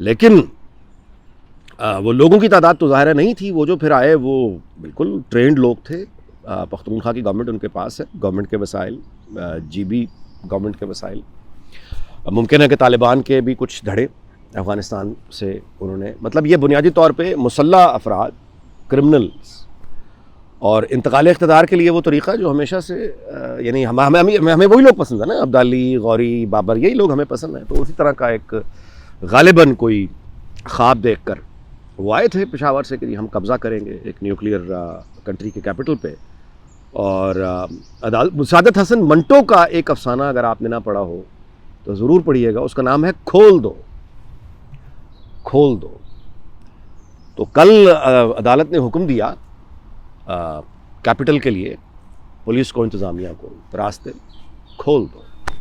لیکن وہ لوگوں کی تعداد تو ظاہر نہیں تھی. وہ جو پھر آئے وہ بالکل ٹرینڈ لوگ تھے. پختونخوا کی گورنمنٹ ان کے پاس ہے, گورنمنٹ کے وسائل, جی بی گورنمنٹ کے وسائل. ممکن ہے کہ طالبان کے بھی کچھ دھڑے افغانستان سے انہوں نے, مطلب یہ بنیادی طور پہ مسلح افراد, کرمنلز, اور انتقال اقتدار کے لیے وہ طریقہ جو ہمیشہ سے یعنی ہمیں وہی لوگ پسند ہیں نا, عبدالی, غوری, بابر, یہی لوگ ہمیں پسند ہیں. تو اسی طرح کا ایک غالباً کوئی خواب دیکھ کر وہ آئے تھے پشاور سے کہ ہم قبضہ کریں گے ایک نیوکلیئر کنٹری کے کیپٹل پہ. اور سعادت حسن منٹو کا ایک افسانہ اگر آپ نے نہ پڑھا ہو تو ضرور پڑھیے گا, اس کا نام ہے کھول دو. کھول دو. تو کل عدالت نے حکم دیا کیپٹل کے لیے پولیس کو, انتظامیہ کو, راستے کھول دو,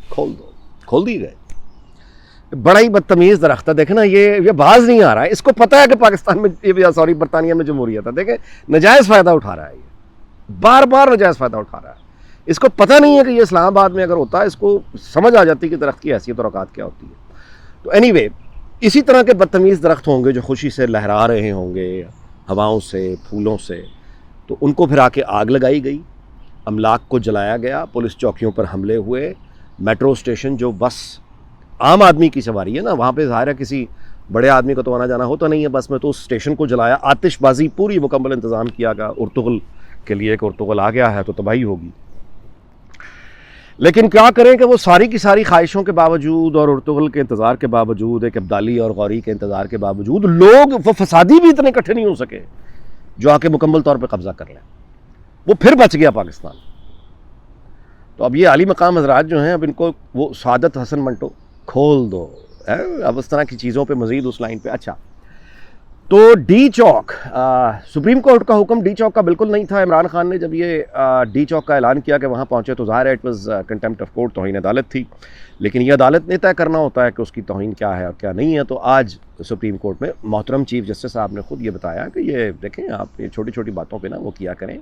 کھول دو, کھول دیے گئے. بڑا ہی بدتمیز درخت ہے. دیکھیں نا, یہ باز نہیں آ رہا ہے. اس کو پتہ ہے کہ پاکستان میں, سوری, برطانیہ میں جمہوریت ہے. دیکھیں نجائز فائدہ اٹھا رہا ہے, یہ بار بار نجائز فائدہ اٹھا رہا ہے. اس کو پتہ نہیں ہے کہ یہ اسلام آباد میں اگر ہوتا ہے, اس کو سمجھ آ جاتی کہ درخت کی حیثیت اور اوقات کیا ہوتی ہے. تو اینی وے, اسی طرح کے بدتمیز درخت ہوں گے جو خوشی سے لہرا رہے ہوں گے ہواؤں سے, پھولوں سے. تو ان کو پھر آ کے آگ لگائی گئی, املاک کو جلایا گیا, پولیس چوکیوں پر حملے ہوئے. میٹرو اسٹیشن جو بس عام آدمی کی سواری ہے نا, وہاں پہ ظاہر ہے کسی بڑے آدمی کا تو آنا جانا ہوتا نہیں ہے بس میں, تو اس اسٹیشن کو جلایا. آتش بازی پوری مکمل انتظام کیا گیا ارطغرل کے لیے کہ ارطغرل آ گیا ہے تو تباہی ہوگی. لیکن کیا کریں کہ وہ ساری کی ساری خواہشوں کے باوجود اور ارطغرل کے انتظار کے باوجود, ایک عبدالی اور غوری کے انتظار کے باوجود, لوگ وہ فسادی بھی اتنے اکٹھے نہیں ہو سکے جو آ کے مکمل طور پہ قبضہ کر لیں. وہ پھر بچ گیا پاکستان. تو اب یہ عالی مقام حضرات جو ہیں, اب ان کو وہ سعادت حسن منٹو کھول دو. اب اس طرح کی چیزوں پہ مزید اس لائن پہ. اچھا, تو ڈی چوک, سپریم کورٹ کا حکم ڈی چوک کا بالکل نہیں تھا. عمران خان نے جب یہ ڈی چوک کا اعلان کیا کہ وہاں پہنچے تو ظاہر ہے it was contempt of court, توہین عدالت تھی. لیکن یہ عدالت نے طے کرنا ہوتا ہے کہ اس کی توہین کیا ہے اور کیا نہیں ہے. تو آج سپریم کورٹ میں محترم چیف جسٹس صاحب نے خود یہ بتایا کہ یہ دیکھیں آپ, یہ چھوٹی چھوٹی باتوں پہ نا وہ کیا کریں.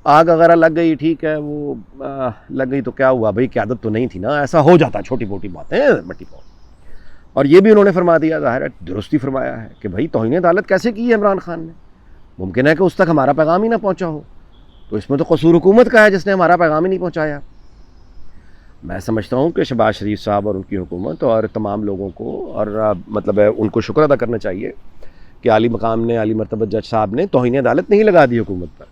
آگ وغیرہ لگ گئی, ٹھیک ہے, وہ لگ گئی تو کیا ہوا بھائی, قیادت تو نہیں تھی نا, ایسا ہو جاتا ہے, چھوٹی موٹی باتیں مٹی پاؤ. اور یہ بھی انہوں نے فرما دیا, ظاہر ہے درستی فرمایا ہے کہ بھائی توہین عدالت کیسے کی ہے عمران خان نے, ممکن ہے کہ اس تک ہمارا پیغام ہی نہ پہنچا ہو, تو اس میں تو قصور حکومت کا ہے جس نے ہمارا پیغام ہی نہیں پہنچایا. میں سمجھتا ہوں کہ شہباز شریف صاحب اور ان کی حکومت اور تمام لوگوں کو, اور مطلب ہے ان کو شکر ادا کرنا چاہیے کہ عالی مقام نے, عالی مرتبہ جج صاحب نے توہین عدالت نہیں لگا دی حکومت پر,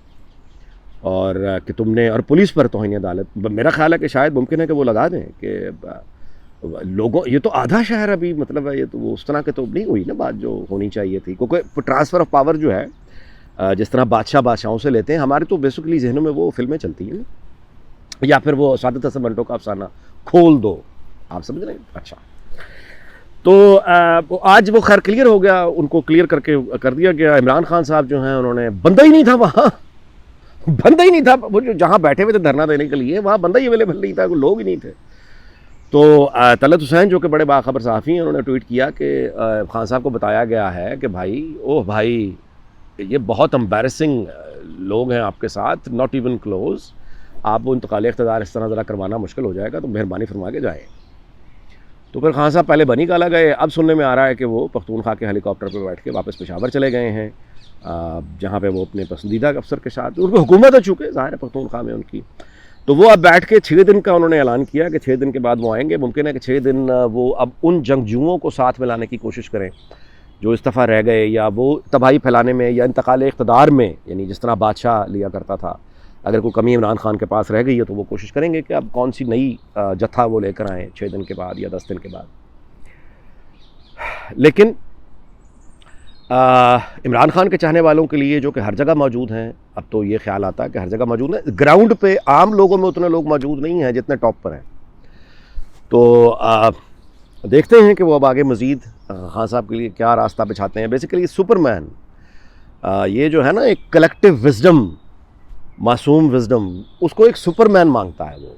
اور کہ تم نے, اور پولیس پر توہین عدالت. میرا خیال ہے کہ شاید ممکن ہے کہ وہ لگا دیں کہ لوگوں, یہ تو آدھا شہر ابھی مطلب ہے, یہ تو وہ اس طرح کے تو نہیں ہوئی نا بات جو ہونی چاہیے تھی. کیونکہ ٹرانسفر آف پاور جو ہے, جس طرح بادشاہ بادشاہوں سے لیتے ہیں, ہمارے تو بیسکلی ذہنوں میں وہ فلمیں چلتی ہیں, یا پھر وہ سعادت حسن منٹو کا افسانہ کھول دو, آپ سمجھ رہے ہیں. اچھا, تو آج وہ خیر کلیئر ہو گیا, ان کو کلیئر کر دیا گیا. عمران خان صاحب جو ہیں انہوں نے, بندہ ہی نہیں تھا وہاں, بندہ ہی نہیں تھا, وہ جو جہاں بیٹھے ہوئے تھے دھرنا دینے کے لیے, وہاں بندہ ہی اویلیبل نہیں تھا, کوئی لوگ ہی نہیں تھے. تو طلعت حسین جو کہ بڑے باخبر صحافی ہیں, انہوں نے ٹویٹ کیا کہ خان صاحب کو بتایا گیا ہے کہ بھائی, اوہ بھائی, یہ بہت امبیرسنگ لوگ ہیں آپ کے ساتھ, ناٹ ایون کلوز, آپ وہ انتقال اقتدار اس طرح ذرا کروانا مشکل ہو جائے گا, تو مہربانی فرما کے جائیں. تو پھر خان صاحب پہلے بنی کالا گئے, اب سننے میں آ رہا ہے کہ وہ پختونخوا کے ہیلی کاپٹر پہ بیٹھ کے واپس پشاور چلے گئے ہیں, جہاں پہ وہ اپنے پسندیدہ افسر کے ساتھ, ان کو حکومت ہے چونکہ ظاہر ہے پختونخوا میں ان کی, تو وہ اب بیٹھ کے 6 دن کا انہوں نے اعلان کیا کہ 6 دن کے بعد وہ آئیں گے. ممکن ہے کہ 6 دن وہ اب ان جنگجوؤں کو ساتھ میں لانے کی کوشش کریں جو اس دفعہ رہ گئے, یا وہ تباہی پھیلانے میں یا انتقال اقتدار میں, یعنی جس طرح بادشاہ لیا کرتا تھا, اگر کوئی کمی عمران خان کے پاس رہ گئی ہے تو وہ کوشش کریں گے کہ اب کون سی نئی جتھا وہ لے کر آئیں 6 دن کے بعد یا 10 دن کے بعد. لیکن عمران خان کے چاہنے والوں کے لیے جو کہ ہر جگہ موجود ہیں, اب تو یہ خیال آتا ہے کہ ہر جگہ موجود ہیں, گراؤنڈ پہ عام لوگوں میں اتنے لوگ موجود نہیں ہیں جتنے ٹاپ پر ہیں. تو دیکھتے ہیں کہ وہ اب آگے مزید خان صاحب کے لیے کیا راستہ بچھاتے ہیں. بیسیکلی سپر مین, یہ جو ہے نا ایک کلیکٹیو وزڈم, معصوم وزڈم, اس کو ایک سپر مین مانگتا ہے وہ.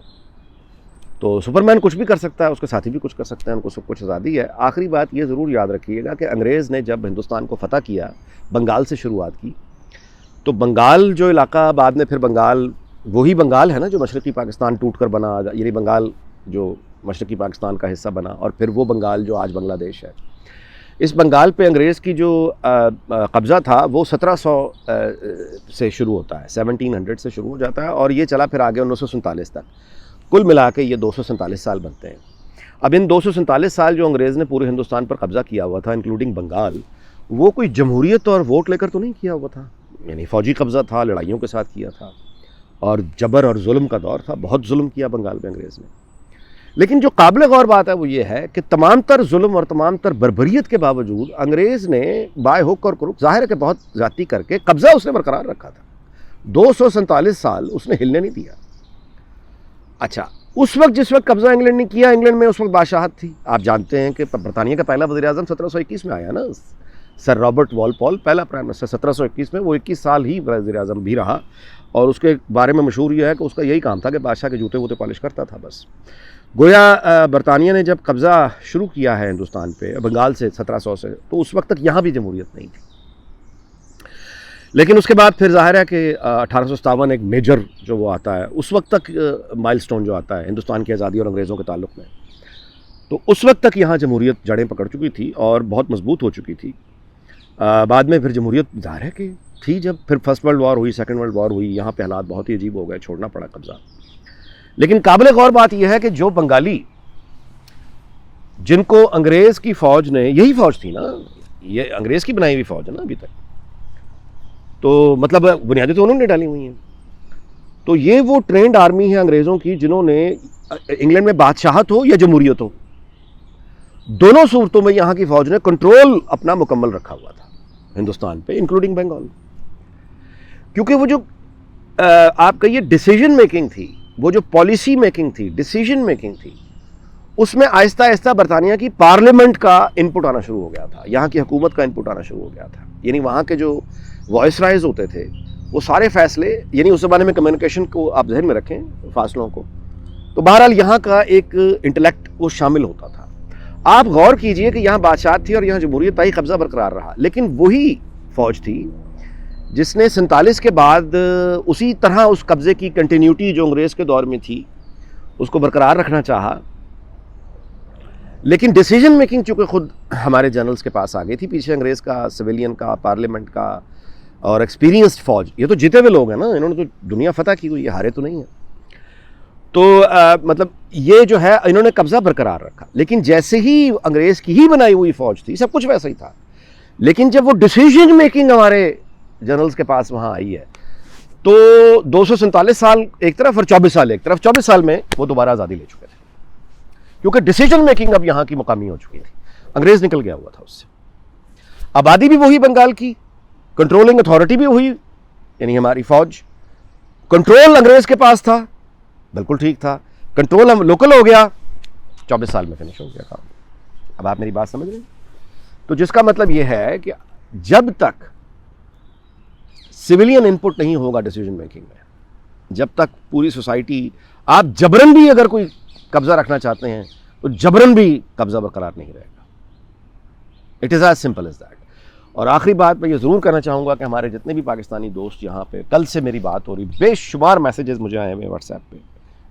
تو سپر مین کچھ بھی کر سکتا ہے, اس کے ساتھی بھی کچھ کر سکتے ہیں, ان کو سب کچھ آزادی ہے. آخری بات یہ ضرور یاد رکھیے گا کہ انگریز نے جب ہندوستان کو فتح کیا, بنگال سے شروعات کی, تو بنگال جو علاقہ بعد میں پھر بنگال, وہی بنگال ہے نا جو مشرقی پاکستان ٹوٹ کر بنا, یعنی بنگال جو مشرقی پاکستان کا حصہ بنا, اور پھر وہ بنگال جو آج بنگلہ دیش ہے. اس بنگال پہ انگریز کی جو قبضہ تھا وہ 1700 سے شروع ہوتا ہے، 1700 سے شروع ہو جاتا ہے اور یہ چلا پھر آگے 1947 تک، کل ملا کے یہ 247 سال بنتے ہیں۔ اب ان 247 سال جو انگریز نے پورے ہندوستان پر قبضہ کیا ہوا تھا انکلوڈنگ بنگال، وہ کوئی جمہوریت اور ووٹ لے کر تو نہیں کیا ہوا تھا، یعنی فوجی قبضہ تھا، لڑائیوں کے ساتھ کیا تھا اور جبر اور ظلم کا دور تھا، بہت ظلم کیا بنگال میں انگریز نے۔ لیکن جو قابل غور بات ہے وہ یہ ہے کہ تمام تر ظلم اور تمام تر بربریت کے باوجود انگریز نے بائے ہک اور کروک ظاہر ہے کہ بہت زیادتی کر کے قبضہ اس نے برقرار رکھا تھا، 247 سال اس نے ہلنے نہیں دیا۔ اچھا، اس وقت جس وقت قبضہ انگلینڈ نے کیا، انگلینڈ میں اس وقت بادشاہت تھی، آپ جانتے ہیں کہ برطانیہ کا پہلا وزیر اعظم 1721 میں آیا نا، سر رابرٹ والپول پہلا پرائم منسٹر 1721 میں، وہ 21 سال ہی وزیر اعظم بھی رہا اور اس کے بارے میں مشہور یہ ہے کہ اس کا یہی کام تھا کہ بادشاہ کے جوتے ووتے پالش کرتا تھا بس۔ گویا برطانیہ نے جب قبضہ شروع کیا ہے ہندوستان پہ بنگال سے 1700 سے، تو اس وقت تک یہاں بھی جمہوریت نہیں تھی، لیکن اس کے بعد پھر ظاہر ہے کہ 1857 ایک میجر جو وہ آتا ہے، اس وقت تک مائل سٹون جو آتا ہے ہندوستان کی آزادی اور انگریزوں کے تعلق میں، تو اس وقت تک یہاں جمہوریت جڑیں پکڑ چکی تھی اور بہت مضبوط ہو چکی تھی۔ بعد میں پھر جمہوریت ظاہر ہے کہ تھی، جب پھر فرسٹ ورلڈ وار ہوئی، سیکنڈ ورلڈ وار ہوئی، یہاں پہ حالات بہت ہی عجیب ہو گئے، چھوڑنا پڑا قبضہ۔ لیکن قابل غور بات یہ ہے کہ جو بنگالی جن کو انگریز کی فوج نے، یہی فوج تھی نا، یہ انگریز کی بنائی ہوئی فوج ہے نا ابھی تک، تو مطلب بنیادیں تو انہوں نے ڈالی ہوئی ہیں، تو یہ وہ ٹرینڈ آرمی ہے انگریزوں کی جنہوں نے انگلینڈ میں بادشاہت ہو یا جمہوریت ہو، دونوں صورتوں میں یہاں کی فوج نے کنٹرول اپنا مکمل رکھا ہوا تھا ہندوستان پہ انکلوڈنگ بنگال، کیونکہ وہ جو آپ کہیے ڈیسیجن میکنگ تھی، وہ جو پالیسی میکنگ تھی، ڈیسیجن میکنگ تھی، اس میں آہستہ آہستہ برطانیہ کی پارلیمنٹ کا انپٹ آنا شروع ہو گیا تھا، یہاں کی حکومت کا انپٹ آنا شروع ہو گیا تھا، یعنی وہاں کے جو وائس رائز ہوتے تھے وہ سارے فیصلے، یعنی اس زمانے میں کمیونیکیشن کو آپ ذہن میں رکھیں، فاصلوں کو، تو بہرحال یہاں کا ایک انٹلیکٹ وہ شامل ہوتا تھا۔ آپ غور کیجئے کہ یہاں بادشاہت تھی اور یہاں جمہوریت تائی قبضہ برقرار رہا، لیکن وہی فوج تھی جس نے 47 کے بعد اسی طرح اس قبضے کی کنٹینیوٹی جو انگریز کے دور میں تھی اس کو برقرار رکھنا چاہا، لیکن ڈیسیجن میکنگ چونکہ خود ہمارے جنرلز کے پاس آ گئی تھی، پیچھے انگریز کا سویلین کا پارلیمنٹ کا اور ایکسپیرینسڈ فوج، یہ تو جیتے ہوئے لوگ ہیں نا، انہوں نے تو دنیا فتح کی ہوئی ہے، ہارے تو نہیں ہیں، تو مطلب یہ جو ہے انہوں نے قبضہ برقرار رکھا، لیکن جیسے ہی انگریز کی ہی بنائی ہوئی فوج تھی، سب کچھ ویسا ہی تھا، لیکن جب وہ ڈیسیجن میکنگ ہمارے جنرلز کے پاس وہاں آئی ہے تو 247 سال ایک طرف اور 24 سال ایک طرف، 24 سال میں وہ دوبارہ آزادی لے چکے تھے، کیونکہ ڈیسیجن میکنگ اب یہاں کی مقامی ہو چکی تھی، انگریز نکل گیا ہوا تھا اس سے، آبادی بھی وہی بنگال کی، کنٹرولنگ اتھارٹی بھی وہی، یعنی ہماری فوج، کنٹرول انگریز کے پاس تھا، بالکل ٹھیک تھا، کنٹرول ہم لوکل ہو گیا، 24 سال میں فنش ہو گیا کام۔ اب آپ میری بات سمجھ رہے ہیں؟ تو جس کا مطلب یہ ہے کہ جب تک سویلین انپٹ نہیں ہوگا ڈیسیجن میکنگ میں، جب تک پوری سوسائٹی، آپ جبرن بھی اگر کوئی قبضہ رکھنا چاہتے ہیں تو جبرن بھی قبضہ برقرار نہیں رہے گا، it is as simple as that. اور آخری بات میں یہ ضرور کرنا چاہوں گا کہ ہمارے جتنے بھی پاکستانی دوست یہاں پہ، کل سے میری بات ہو رہی، بے شمار میسیجز مجھے آئے ہوئے واٹس ایپ پہ،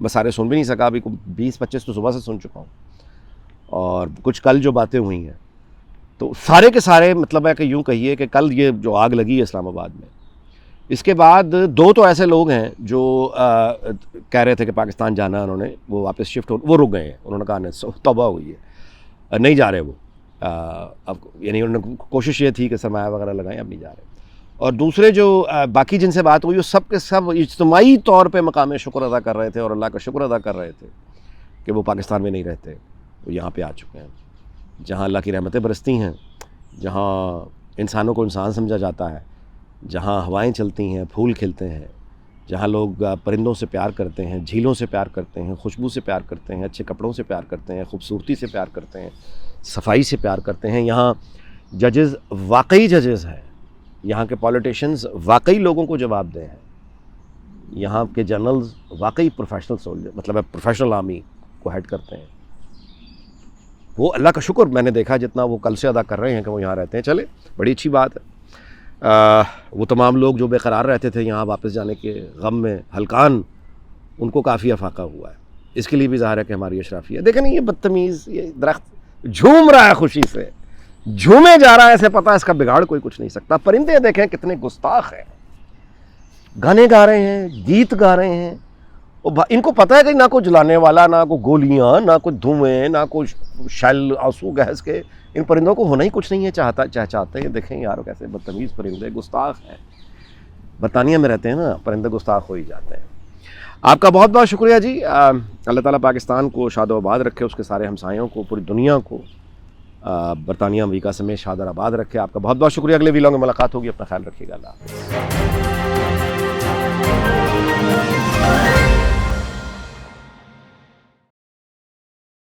میں سارے سن بھی نہیں سکا، ابھی 20-25 تو صبح سے سن چکا ہوں، اور کچھ کل جو باتیں ہوئی ہیں تو سارے کے سارے مطلب ہے کہ یوں کہیے کہ کل یہ جو آگ لگی ہے اسلام آباد میں، اس کے بعد 2 تو ایسے لوگ ہیں جو کہہ رہے تھے کہ پاکستان جانا ہے، انہوں نے وہ واپس شفٹ ہو، وہ رک گئے ہیں، انہوں نے کہا نہیں، توبہ ہوئی ہے، نہیں جا رہے وہ، اب یعنی انہوں نے کوشش یہ تھی کہ سرمایہ وغیرہ لگائیں، اب نہیں جا رہے۔ اور دوسرے جو باقی جن سے بات ہوئی وہ سب کے سب اجتماعی طور پہ مقام شکر ادا کر رہے تھے اور اللہ کا شکر ادا کر رہے تھے کہ وہ پاکستان میں نہیں رہتے، وہ یہاں پہ آ چکے ہیں، جہاں اللہ کی رحمتیں برستی ہیں، جہاں انسانوں کو انسان سمجھا جاتا ہے، جہاں ہوائیں چلتی ہیں، پھول کھلتے ہیں، جہاں لوگ پرندوں سے پیار کرتے ہیں، جھیلوں سے پیار کرتے ہیں، خوشبو سے پیار کرتے ہیں، اچھے کپڑوں سے پیار کرتے ہیں، خوبصورتی سے پیار کرتے ہیں، صفائی سے پیار کرتے ہیں، یہاں ججز واقعی ججز ہیں، یہاں کے پولیٹیشنز واقعی لوگوں کو جواب دہ ہیں، یہاں کے جنرلز واقعی پروفیشنل سولجر، مطلب پروفیشنل آرمی کو ہیڈ کرتے ہیں، وہ اللہ کا شکر میں نے دیکھا جتنا وہ کل سے ادا کر رہے ہیں کہ وہ یہاں رہتے ہیں، چلے بڑی اچھی بات ہے۔ وہ تمام لوگ جو بے قرار رہتے تھے یہاں واپس جانے کے غم میں ہلکان، ان کو کافی افاقہ ہوا ہے، اس کے لیے بھی ظاہر ہے کہ ہماری اشرافیہ، دیکھیں نا یہ بدتمیز، یہ درخت جھوم رہا ہے خوشی سے، جھومے جا رہا ہے، ایسے پتا ہے اس کا بگاڑ کوئی کچھ نہیں سکتا۔ پرندے دیکھیں کتنے گستاخ ہیں، گانے گا رہے ہیں، گیت گا رہے ہیں، ان کو پتہ ہے کہ نہ کوئی جلانے والا، نہ کوئی گولیاں، نہ کوئی دھوئیں، نہ کوئی شیل آنسو گیس کے، ان پرندوں کو ہونا ہی کچھ نہیں ہے چاہتے ہیں۔ دیکھیں یار کیسے بدتمیز پرندے، گستاخ ہیں۔ برطانیہ میں رہتے ہیں نا، پرندے گستاخ ہو ہی جاتے ہیں۔ آپ کا بہت بہت شکریہ جی، اللہ تعالیٰ پاکستان کو شاد و آباد رکھے، اس کے سارے ہمسایوں کو، پوری دنیا کو برطانیہ امریکہ سمیت شاد اور آباد رکھے۔ آپ کا بہت بہت شکریہ، اگلے ویلاگ میں ملاقات ہوگی، اپنا خیال رکھیے گا، اللہ حافظ۔